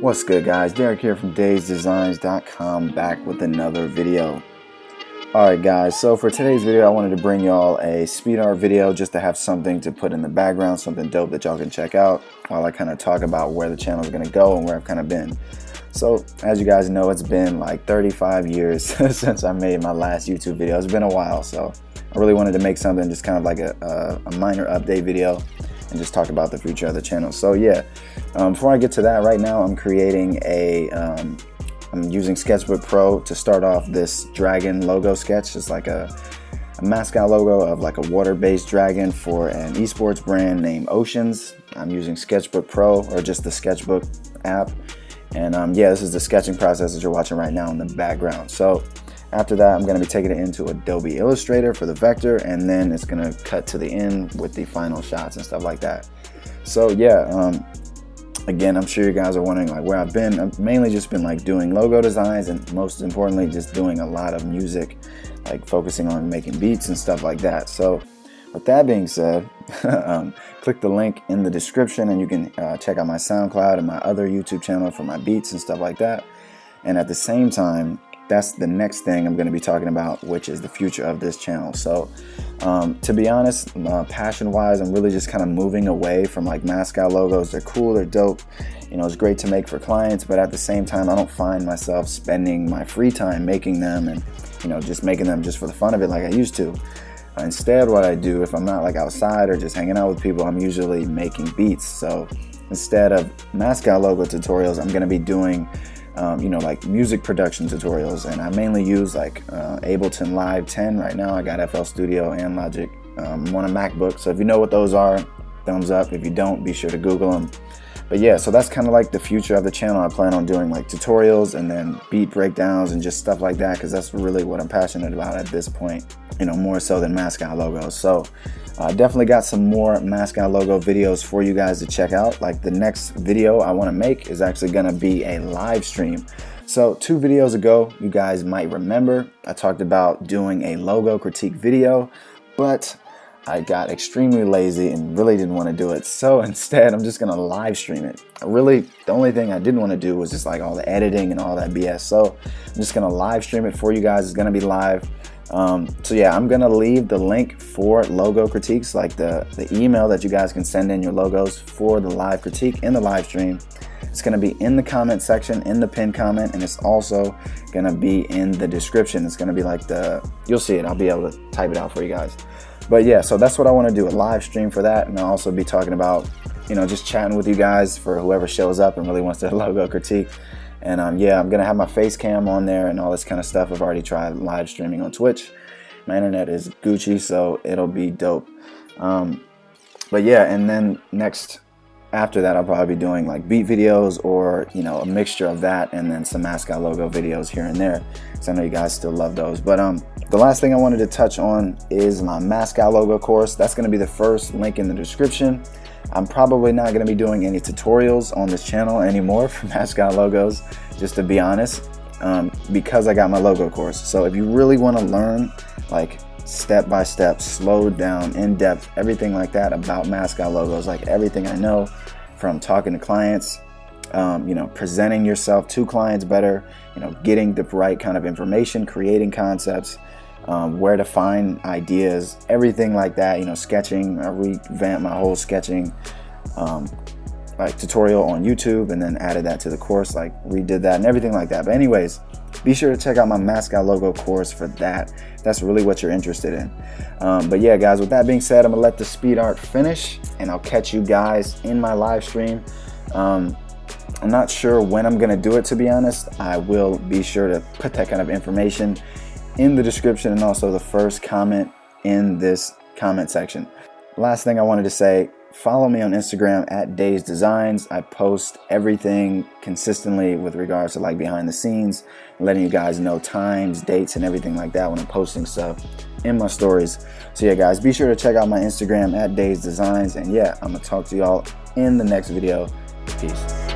What's good, guys? Derek here from DaseDesigns.com, back with another video. Alright guys, so for today's video I wanted to bring y'all a Speedart video just to have something to put in the background, something dope that y'all can check out while I kind of talk about where the channel is going to go and where I've kind of been. So as you guys know, it's been like 35 years since I made my last YouTube video. It's been a while, so I really wanted to make something just kind of like a minor update video and just talk about the future of the channel. So yeah, before I get to that, right now I'm creating I'm using Sketchbook Pro to start off this dragon logo sketch. It's like a mascot logo of like a water-based dragon for an esports brand named Oceans. I'm using Sketchbook Pro, or just the Sketchbook app. And yeah, this is the sketching process that you're watching right now in the background. So after that, I'm going to be taking it into Adobe Illustrator for the vector, and then it's going to cut to the end with the final shots and stuff like that. So yeah, again, I'm sure you guys are wondering like where I've been. I've mainly just been like doing logo designs, and most importantly just doing a lot of music, like focusing on making beats and stuff like that. So with that being said, click the link in the description and you can check out my SoundCloud and my other YouTube channel for my beats and stuff like that. And at the same time, that's the next thing I'm going to be talking about, which is the future of this channel. So to be honest, passion wise, I'm really just kind of moving away from like mascot logos. They're cool, they're dope, you know, it's great to make for clients, but at the same time I don't find myself spending my free time making them and, you know, just making them just for the fun of it like I used to. Instead, what I do, if I'm not like outside or just hanging out with people, I'm usually making beats. So instead of mascot logo tutorials, I'm going to be doing you know, like music production tutorials, and I mainly use like Ableton Live 10 right now. I got FL Studio and Logic. I'm on a MacBook, so if you know what those are, thumbs up. If you don't, be sure to Google them. But yeah, so that's kind of like the future of the channel. I plan on doing like tutorials and then beat breakdowns and just stuff like that, because that's really what I'm passionate about at this point, you know, more so than mascot logos. So I definitely got some more mascot logo videos for you guys to check out. Like the next video I want to make is actually going to be a live stream. So 2 videos ago, you guys might remember, I talked about doing a logo critique video, but I got extremely lazy and really didn't want to do it. So instead, I'm just going to live stream it. Really, the only thing I didn't want to do was just like all the editing and all that BS. So I'm just going to live stream it for you guys. It's going to be live. So yeah, I'm going to leave the link for logo critiques, like the email that you guys can send in your logos for the live critique in the live stream. It's going to be in the comment section, in the pinned comment, and it's also going to be in the description. It's going to be like you'll see it. I'll be able to type it out for you guys. But yeah, so that's what I want to do, a live stream for that. And I'll also be talking about, you know, just chatting with you guys for whoever shows up and really wants their logo critique. And yeah, I'm going to have my face cam on there and all this kind of stuff. I've already tried live streaming on Twitch. My internet is Gucci, so it'll be dope. But yeah, and then after that, I'll probably be doing like beat videos, or, you know, a mixture of that and then some mascot logo videos here and there, because I know you guys still love those. But the last thing I wanted to touch on is my mascot logo course. That's going to be the first link in the description. I'm probably not going to be doing any tutorials on this channel anymore for mascot logos, just to be honest, because I got my logo course. So if you really want to learn like step by step, slowed down, in depth, everything like that about mascot logos, like everything I know from talking to clients, you know, presenting yourself to clients better, you know, getting the right kind of information, creating concepts, where to find ideas, everything like that, you know, sketching. I revamped my whole sketching like tutorial on YouTube and then added that to the course, like redid that and everything like that. But anyways, be sure to check out my mascot logo course for that. That's really what you're interested in. But yeah, guys, with that being said, I'm gonna let the Speedart finish and I'll catch you guys in my live stream. I'm not sure when I'm gonna do it, to be honest. I will be sure to put that kind of information in the description and also the first comment in this comment section. Last thing I wanted to say, follow me on Instagram at DaseDesigns. I post everything consistently with regards to like behind the scenes, letting you guys know times, dates, and everything like that when I'm posting stuff in my stories. So yeah, guys, be sure to check out my Instagram at DaseDesigns. And yeah, I'm gonna talk to y'all in the next video. Peace.